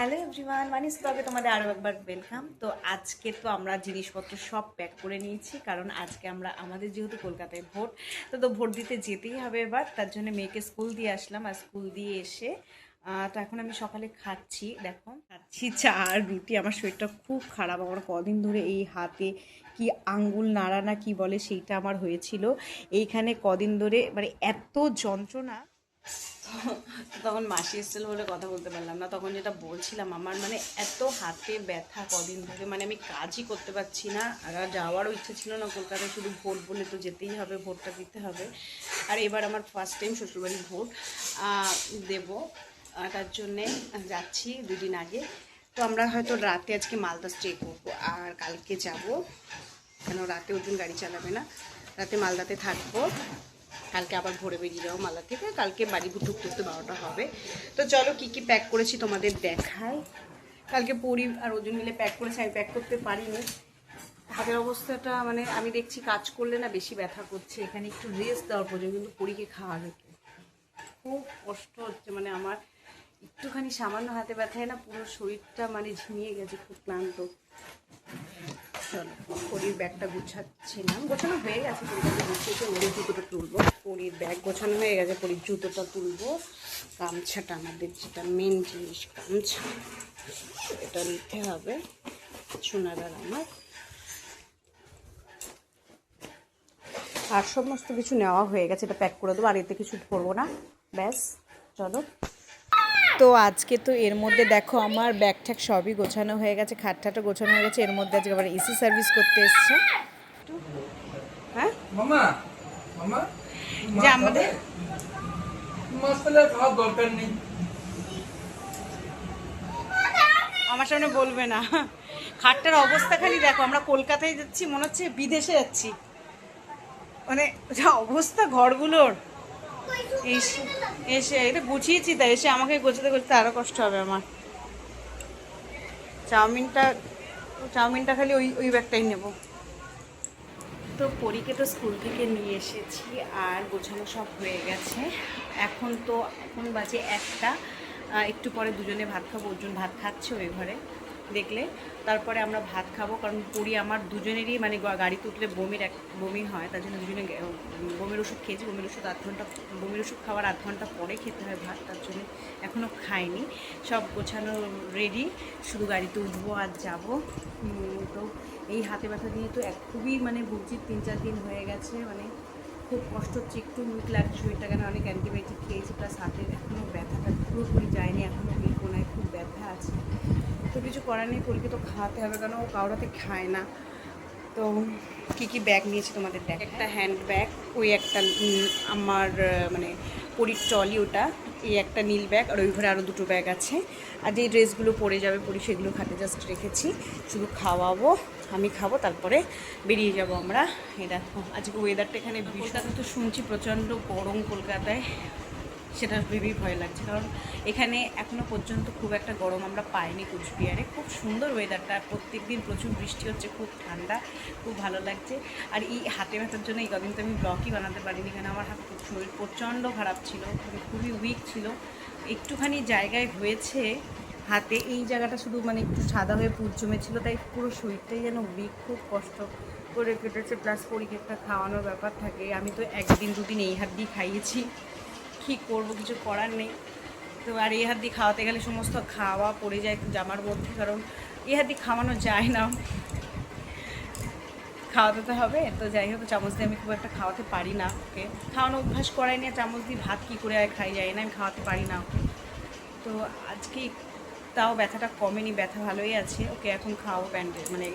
Hello everyone, মানিস ব্লগে তোমাদের আরও একবার ওয়েলকাম। তো আজকে তো আমরা জিনিসপত্র সব প্যাক করে নিয়েছি, কারণ আজকে আমরা আমাদের যেহেতু কলকাতায় ভোট, তো ভোট দিতে যেতেই হবে এবার। তার জন্য মেয়েকে স্কুল দিয়ে আসলাম, আর স্কুল দিয়ে এসে তো এখন আমি সকালে খাচ্ছি, দেখো খাচ্ছি চা আর রুটি। আমার শরীরটা খুব খারাপ, আমার কদিন ধরে এই হাতে কি আঙ্গুল নাড়া না কি বলে সেইটা আমার হয়েছিল। এইখানে কদিন ধরে মানে এত যন্ত্রণা, তখন মাসি এসেছিল বলে কথা বলতে পারলাম না। তখন যেটা বলছিলাম, আমার মানে এত হাতে ব্যথা কদিন ধরে, মানে আমি কাজই করতে পারছি না। আর যাওয়ারও ইচ্ছে ছিল না কলকাতায়, শুধু ভোট বলে তো যেতেই হবে, ভোটটা দিতে হবে। আর এবার আমার ফার্স্ট টাইম শ্বশুরবাড়ি ভোট দেব, তার জন্যে যাচ্ছি 2 দিন আগে। তো আমরা হয়তো রাতে আজকে মালদা স্টে করবো, আর কালকে যাব, কেন রাতে ওজন গাড়ি চালাবে না, রাতে মালদাতে থাকবো। কালকে আবার ভোরে বেরিয়ে যাবো মালদা থেকে, কালকে বাড়ি ঢুকতে 12টা হবে। তো চলো কি কি প্যাক করেছি তোমাদের দেখাই। কালকে পরি আর ওজন মিলে প্যাক করেছি, আমি প্যাক করতে পারিনি। হাতের অবস্থাটা মানে আমি দেখছি কাজ করলে না বেশি ব্যথা করছে, এখানে একটু রেস্ট দেওয়ার প্রয়োজন, কিন্তু পরীকে খাওয়াবে খুব কষ্ট হচ্ছে। মানে আমার একটুখানি সামান্য হাতে ব্যথায় না পুরো শরীরটা মানে ঝিমিয়ে গেছে, খুব ক্লান্ত। চলো পরির ব্যাগটা গুছাচ্ছিলাম, গোছানো হয়ে গেছে, পরিবারটা গুছিয়েছে। ওদের জুতোটা তুলবো, পরির ব্যাগ গোছানো হয়ে গেছে, পরির জুতোটা তুলবো। গামছাটা আমাদের যেটা মেন জিনিস, গামছা এটা নিতে হবে সোনাদার আমার। আর সমস্ত কিছু নেওয়া হয়ে গেছে, এটা প্যাক করে দেবো, আর এতে কিছু ধরবো না, ব্যাস। চলো, তো আজকে তো এর মধ্যে দেখো আমার ব্যাগ ঠ্যাগ সবই গোছানো হয়ে গেছে, খাটটাটা গোছানো হয়ে গেছে। এর মধ্যে আজকে আবার এসি সার্ভিস করতে এসছে। হ্যাঁ মামা, মামা যে আমাদের মশলা খাওয়ার দরকার নেই, আমার সামনে বলবে না। খাটটার অবস্থা খালি দেখো, আমরা কলকাতায় যাচ্ছি মনে হচ্ছে বিদেশে যাচ্ছি, মানে যা অবস্থা ঘরগুলোর। এসে এসে এটা গুছিয়েছি, তাই এসে আমাকে গোছাতে গোছাতে আরও কষ্ট হবে আমার। চাউমিনটা খালি ওই ওই ব্যাগটাই নেব। তো পরীকে তো স্কুল থেকে নিয়ে এসেছি, আর গোছানো সব হয়ে গেছে। এখন বাজে 1টা, একটু পরে দুজনে ভাত খাবো। অর্জুন ভাত খাচ্ছে ওই ঘরে দেখলে, তারপরে আমরা ভাত খাবো। কারণ পরী আমার দুজনেরই মানে গাড়িতে উঠলে বমি হয়, তার জন্য দুজনে বমির ওষুধ খেয়েছি। বমির ওষুধ খাওয়ার 8 ঘন্টা পরে খেতে হয় ভাত, তার জন্য এখনও খাইনি। সব গোছানো রেডি, শুধু গাড়িতে উঠবো আর যাব। তো এই হাতে ব্যথা দিয়ে তো খুবই মানে ভুগছি, 3-4 দিন হয়ে গেছে, মানে খুব কষ্ট হচ্ছে, একটু উইক লাগছে শরীরটা, কেন অনেক অ্যান্টিবায়োটিক খেয়েছি, প্লাস হাতের এখনও ব্যথাটা পুরোপুরি যায়নি, এখনও এই কোনায় খুব ব্যথা আছে। তো কিছু করার নেই, পরীকে তো খাওয়াতে হবে, কারণ ও কারোরাতে খায় না। তো কী কী ব্যাগ নিয়েছি তোমাদের দেখ, একটা হ্যান্ড ব্যাগ, ওই একটা আমার মানে পরীর ট্রলি ওটা, এই একটা নীল ব্যাগ, আর ওই ঘরে আরও 2টো ব্যাগ আছে। আর যেই ড্রেসগুলো পরে যাবে পরি সেগুলো খাতে জাস্ট রেখেছি, শুধু খাওয়াবো, আমি খাবো, তারপরে বেরিয়ে যাব আমরা। এই দেখো আজকে ওয়েদারটা এখানে, কলকাতা তো শুনছি প্রচণ্ড গরম কলকাতায়, সেটা ভেবেই ভয় লাগছে, কারণ এখানে এখনও পর্যন্ত খুব একটা গরম আমরা পাইনি কোচবিহারে। খুব সুন্দর ওয়েদারটা, প্রত্যেক দিন প্রচুর বৃষ্টি হচ্ছে, খুব ঠান্ডা, খুব ভালো লাগছে। আর এই হাতে ব্যথার জন্য এই কদিন তো আমি ব্লগই বানাতে পারিনি, কেন আমার হাত শরীর প্রচণ্ড খারাপ ছিল, খুবই উইক ছিল। একটুখানি জায়গায় হয়েছে হাতে, এই জায়গাটা শুধু মানে একটু সাদা হয়ে পুজ জমেছিল, তাই পুরো শরীরটাই যেন উইক, খুব কষ্ট করে কেটেছে। প্লাস পরীক্ষা খাওয়ানোর ব্যাপার থাকে, আমি তো 1-2 দিন এই হাত দিয়ে খাইয়েছি, কী করবো, কিছু করার নেই। তো আর এই হাত দিয়ে খাওয়াতে গেলে সমস্ত খাওয়া পড়ে যায় জামার মধ্যে, কারণ এই হাত দিয়ে খাওয়ানো যায় না, খাওয়াতে তো হবে। তো যাই হোক, চামচ দিয়ে আমি খুব একটা খাওয়াতে পারি না ওকে, খাওয়ানো অভ্যাস করাই নিয়ে চামচ দিয়ে ভাত কী করে আর খাই যায় না, আমি খাওয়াতে পারি না ওকে। তো আজকে তাও ব্যথাটা কমেনি, ব্যথা ভালোই আছে, ওকে এখন খাওয়াবো, ব্যান্ডেজ মানে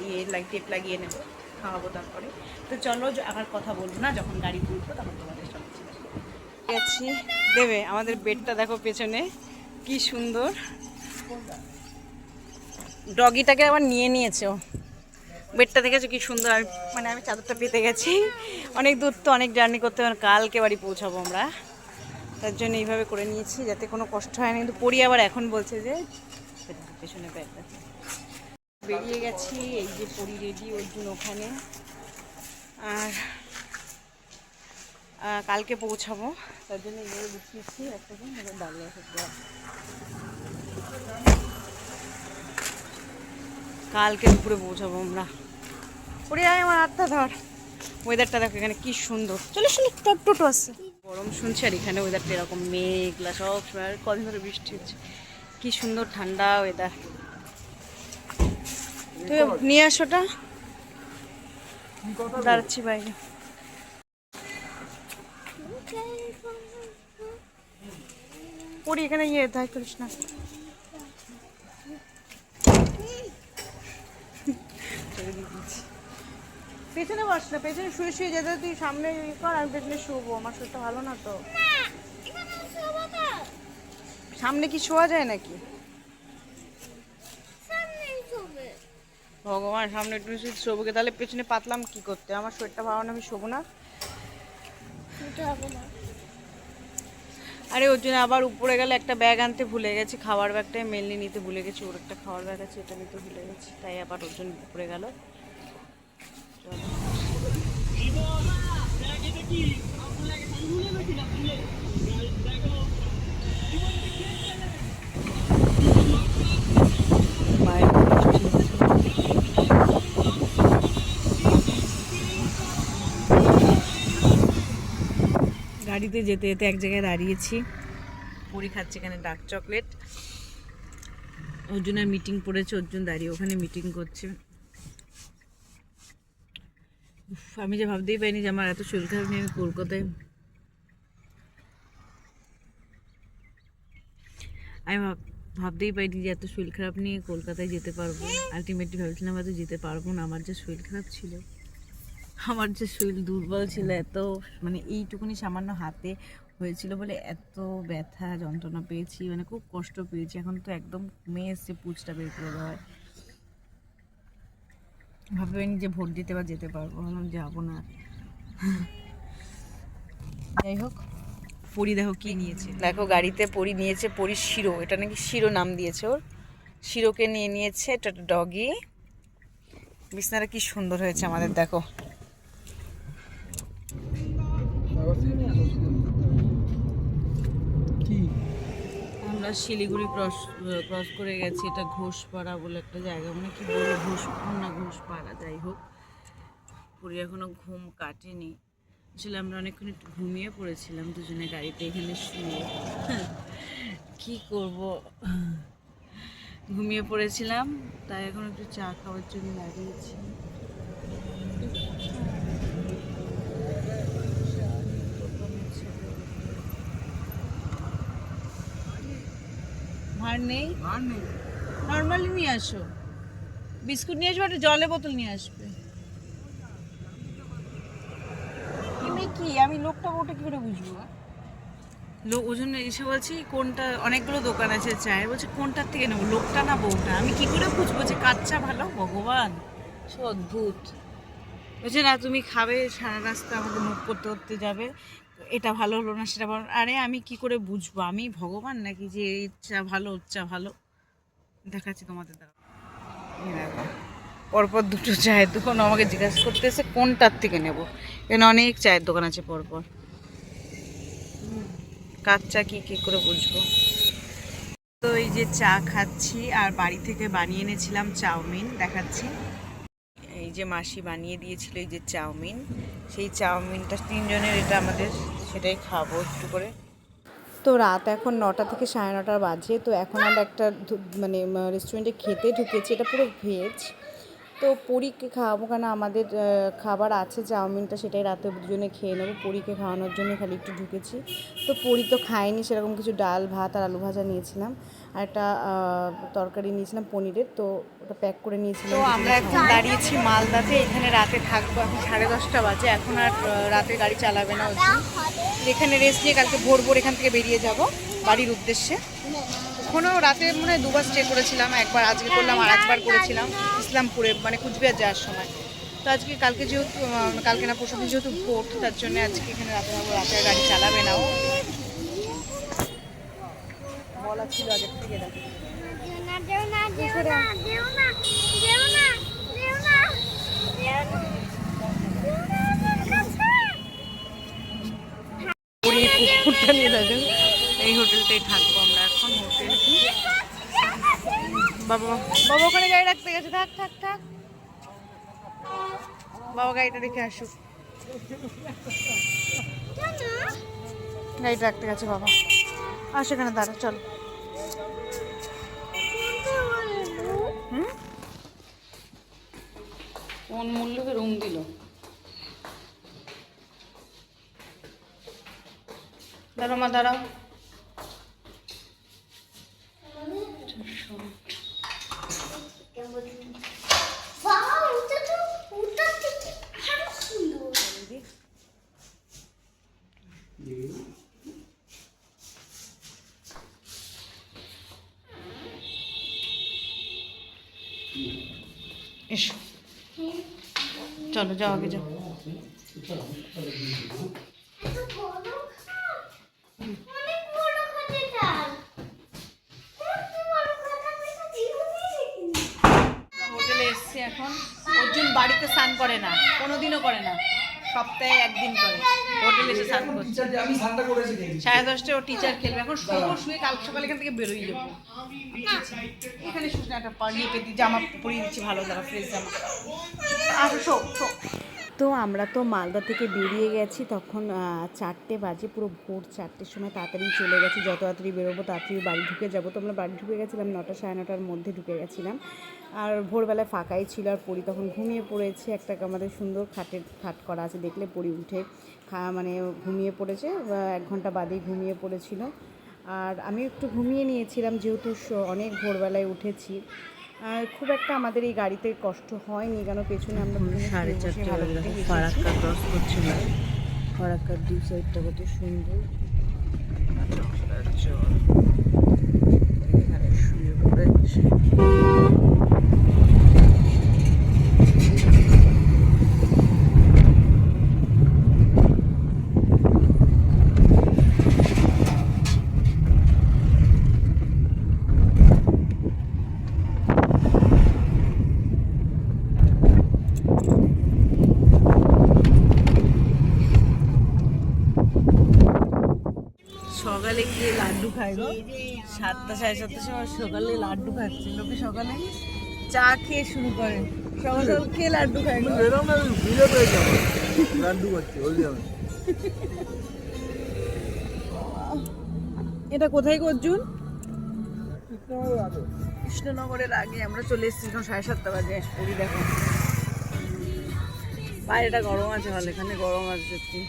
টেপ লাগিয়ে নেবো, খাওয়াবো তারপরে। তো চলো আবার কথা বলবো না, যখন গাড়ি তুলবো তখন তোমাদের সব গেছি। দেবে আমাদের বেডটা দেখো পেছনে কি সুন্দর, ডগিটাকে আবার নিয়ে নিয়েছো। বেডটা দেখেছো কি সুন্দর, আমি চাদরটা পেতে গেছি, অনেক দূর তো, অনেক জার্নি করতে হবে, কালকে বাড়ি পৌঁছাবো আমরা, তার জন্য এইভাবে করে নিয়েছি যাতে কোনো কষ্ট হয় না। কিন্তু পরি আবার এখন বলছে যে পেছনে ব্যাগটা, বেরিয়ে গেছি। এই যে পরি রেডি, অর্জুন ওখানে, আর কালকে পৌঁছাবো, তার জন্য এইভাবে গুছিয়েছি। একটা দিন দাঁড়িয়ে আছে, কালকে দুপুরে পৌঁছাবো আমরা। পরে আয় আমার হাতটা ধর। ওয়েদারটা দেখো এখানে কি সুন্দর। চলো চলো, টোটো আসছে। গরম শুনছি আর এখানে ওয়েদারটা এরকম মেঘলা সব সময়, কদিন ধরে বৃষ্টি হচ্ছে। কি সুন্দর ঠান্ডা ওয়েদার। তুই নিয়ে আসোটা, দাঁড়াচ্ছি বাইরে। পরি এখানে ইয়ে ধাই করিস না। পেছনে বস না, পেছনে শুয়ে শুয়ে যেতে তুই সামনে ইয়ে কর, আমি পেছনে শুবো। আমার শরীরটা ভালো না তো। সামনে কি শোয়া যায় নাকি? ভগবান, সামনে একটু শোবকে, তাহলে পেছনে পাতলাম কি করতে? আমার শরীরটা ভালো না, আমি শোবো না। আরে ওর জন্য আবার উপরে গেলে একটা ব্যাগ আনতে ভুলে গেছি, খাওয়ার ব্যাগটাই মেনলি নিতে ভুলে গেছি। ওর একটা খাওয়ার ব্যাগ আছে, এটা নিতে ভুলে গেছি, তাই আবার ওর জন্য উপরে গেল। গাড়িতে যেতে যেতে এক জায়গায় দাঁড়িয়েছি, পুরি খাচ্ছি এখানে ডার্ক চকলেট। অর্জুনের মিটিং পড়েছে, অর্জুন দাঁড়িয়ে ওখানে মিটিং করছে। আমি যে ভাবতেই পারিনি যে আমার এত শরীর খারাপ নিয়ে আমি কলকাতায়, আমি ভাবতেই পারিনি যে এত শরীর খারাপ নিয়ে কলকাতায় যেতে পারবো। আলটিমেটলি ভাবছিলাম হয়তো যেতে পারবো না। আমার যে শরীর খারাপ ছিল, আমার যে শরীর দুর্বল ছিল, এত মানে এইটুকুনি সামান্য হাতে হয়েছিল বলে এত ব্যথা যন্ত্রণা পেয়েছি, মানে খুব কষ্ট পেয়েছি। এখন তো একদম কমে এসছে, পুচটা বের করে দেওয়া হয়। ভাববেন যে ভোট দিতে বা যেতে পারবো, ভাবলাম যাবো না। যাই হোক, পরি দেখো কি নিয়েছে, দেখো গাড়িতে পরি নিয়েছে, পরি শিরো, এটা নাকি শিরো নাম দিয়েছে ওর। শিরোকে নিয়ে নিয়েছে, এটা ডগি। বিছনাটা কি সুন্দর হয়েছে আমাদের, দেখো। আমরা শিলিগুড়ি ক্রস করে গেছি। এটা ঘোষপাড়া বলে একটা জায়গা, মানে কি বলবো, ঘোষপাড়া। যাই হোক, পুরী এখনো ঘুম কাটেনি। আসলে আমরা অনেকক্ষণ একটু ঘুমিয়ে পড়েছিলাম দুজনে গাড়িতে এখানে শুয়ে। কি করব, ঘুমিয়ে পড়েছিলাম, তাই এখন একটু চা খাওয়ার জন্য দাঁড়িয়েছি। ভার নেই, নর্মালি নিয়ে আসো। বিস্কুট নিয়ে আসবে, একটা জলের বোতল নিয়ে আসবে। কি আমি লোকটা ওটা কি করে বুঝবো? লোক ওই জন্য এসে বলছি কোনটা, অনেকগুলো দোকান আছে চায়, বলছে কোনটার থেকে নেবো, লোকটা না বউটা। আমি কি করে বুঝবো যে কাচ্চা ভালো? ভগবান, সে অদ্ভুত। বলছে না তুমি খাবে, সারা রাস্তা আমাকে মুখ করতে করতে যাবে, এটা ভালো হলো না সেটা ভালো। আরে আমি কি করে বুঝবো? আমি ভগবান নাকি যে এই চা ভালো ওর চা ভালো? দেখাচ্ছি তোমাদের দ্বারা। পরপর দুটো চায়ের দোকান আমাকে জিজ্ঞাসা করতেছে কোনটার থেকে নেব। এখানে অনেক চায়ের দোকান আছে পরপর, কাচ্চা কি করে বুঝবো? তো এই যে চা খাচ্ছি, আর বাড়ি থেকে বানিয়ে এনেছিলাম চাউমিন, দেখাচ্ছি। এই যে মাসি বানিয়ে দিয়েছিল এই যে চাউমিন, সেই চাউমিনটা 3 জনের, এটা আমাদের, সেটাই খাবো একটু করে। তো রাত এখন 9টা থেকে 9:30 বাজে। তো এখন আমরা একটা মানে রেস্টুরেন্টে খেতে ঢুকেছি, এটা পুরো ভেজ। তো পরীকে খাওয়াবো, কেন আমাদের খাবার আছে চাউমিনটা, সেটাই রাতে দুজনে খেয়ে নেবো। পরীকে খাওয়ানোর জন্য খালি একটু ঢুকেছি। তো পরী তো খায়নি সেরকম কিছু, ডাল ভাত আর আলু ভাজা নিয়েছিলাম, আর একটা তরকারি নিয়েছিলাম পনিরের, তো ওটা প্যাক করে নিয়েছিলাম। তো আমরা এখন দাঁড়িয়েছি মালদাতে, এখানে রাতে থাকবো। এখন 10:30 বাজে, এখন আর রাতে গাড়ি চালাবে না হচ্ছে। এখানে রেস্ট নিয়ে কালকে ভোর এখান থেকে বেরিয়ে যাব বাড়ির উদ্দেশ্যে। ওখানেও রাতে মনে হয় 2বার স্টে করেছিলাম, একবার আজকে করলাম আর একবার করেছিলাম ইসলামপুরে, মানে কুচবিহার যাওয়ার সময়। তো আজকে কালকে যেহেতু, কালকে না পরশুদিন যেহেতু ভোর, তার জন্য আজকে এখানে রাতে থাকবো। রাতে গাড়ি চালাবে না, ও বলা ছিল আগের থেকে। এই হোটেলটাই থাকবো আমরা এখন, হোটেল বাবা বাবা ওখানে গাড়ি রাখতে গেছে, থাক থাক থাক, বাবা গাড়িটা রেখে আসুক। গাড়িটা রাখতে গেছে বাবা, আর সেখানে দাঁড়া, চলো। কোন মূল্যকে রুম দিল? দাঁড়াও মা, দাঁড়াও। এসো, চলো যাও, আগে যাও। হোটেলে এসছি এখন। অর্জুন বাড়িতে স্নান করে না, কোনোদিনও করে না, সপ্তাহে একদিন করে। হোটেলে এসে স্নান করছে। 10:30 ও টিচার খেলবে। এখন শুয়ে কাল সকালে এখান থেকে বেরোই যাবো। এখানে শুনে একটা পাড়িয়ে পেতে জামা পরিয়ে দিচ্ছি, ভালো দ্বারা ফ্রেশ জামা। আসো, শো শো। তো আমরা তো মালদা থেকে বেরিয়ে গেছি তখন 4টে বাজে, পুরো ভোর 4টের সময়। তাড়াতাড়ি চলে গেছি, যত তাড়াতাড়ি বেরোবো তাড়াতাড়ি বাড়ি ঢুকে যাবো। তো আমরা বাড়ি ঢুকে গেছিলাম 9টা 9:30টার মধ্যে ঢুকে গেছিলাম। আর ভোরবেলায় ফাঁকাই ছিল, আর পরি তখন ঘুমিয়ে পড়েছে। একটা আমাদের সুন্দর খাট করা আছে, দেখলে পরি উঠে মানে ঘুমিয়ে পড়েছে, 1 ঘন্টা বাদেই ঘুমিয়ে পড়েছিল। আর আমি একটু ঘুমিয়ে নিয়েছিলাম, যেহেতু অনেক ভোরবেলায় উঠেছি। আর খুব একটা আমাদের এই গাড়িতে কষ্ট হয়নি, কেন পেছনে আমরা 4:30 বাজে ফারাক্কা ক্রস করছিলাম। ফারাক্কার 2 সাইডটা কত সুন্দর, এখানে শুয়ে পড়েছে। সকালে গিয়ে লাড্ডু খাই গো, 7টা 7:30টার সময় সকালে লাড্ডু খাচ্ছে লোকে। সকালে চা খেয়ে শুরু করে, সকাল সকাল খেয়ে লাড্ডু খাই গো। এটা কোথায় গো অর্জুন? কৃষ্ণনগরের আগে আমরা চলে এসেছি, 7:30 বাজে। পরি দেখো বাইরেটা গরম আছে, ভালো, এখানে গরম আছে সত্যি।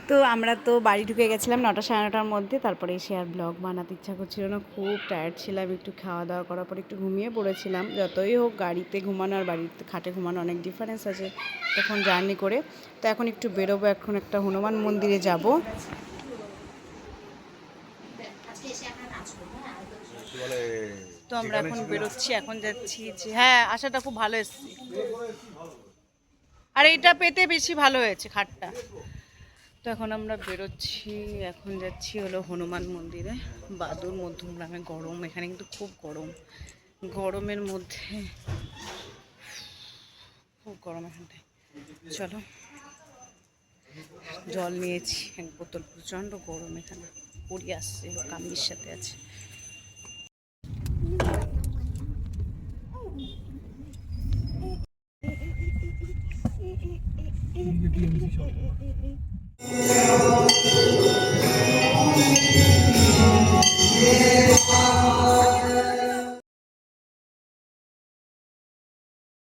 তো আমরা তো বাড়ি ঢুকে গেছিলাম 9টা 9:30টার মধ্যে। তারপরে এসে আর ব্লগ বানাতে ইচ্ছা করছিল না, খুব টায়ার্ড ছিলাম। একটু খাওয়া দাওয়া করার পর একটু ঘুমিয়ে পড়েছিলাম। যতই হোক গাড়িতে ঘুমানো আর বাড়িতে খাটে ঘুমানো অনেক ডিফারেন্স আছে তখন জার্নি করে। তো এখন একটু বেরোবো, এখন একটা হনুমান মন্দিরে যাব। তো আমরা এখন বেরোচ্ছি, এখন যাচ্ছি। হ্যাঁ, আশাটা খুব ভালো এসেছে, আর এটা পেতে বেশি ভালো হয়েছে খাটটা। তো এখন আমরা বেরোচ্ছি, এখন যাচ্ছি হলো হনুমান মন্দিরে, বাদুর মধ্যমগ্রামে। গরম এখানে কিন্তু খুব গরম, গরমের মধ্যে খুব গরম এখানটায়। চলো, জল নিয়েছি 1 বোতল, প্রচণ্ড গরম এখানে। পড়ি আসছে, কামির সাথে আছে।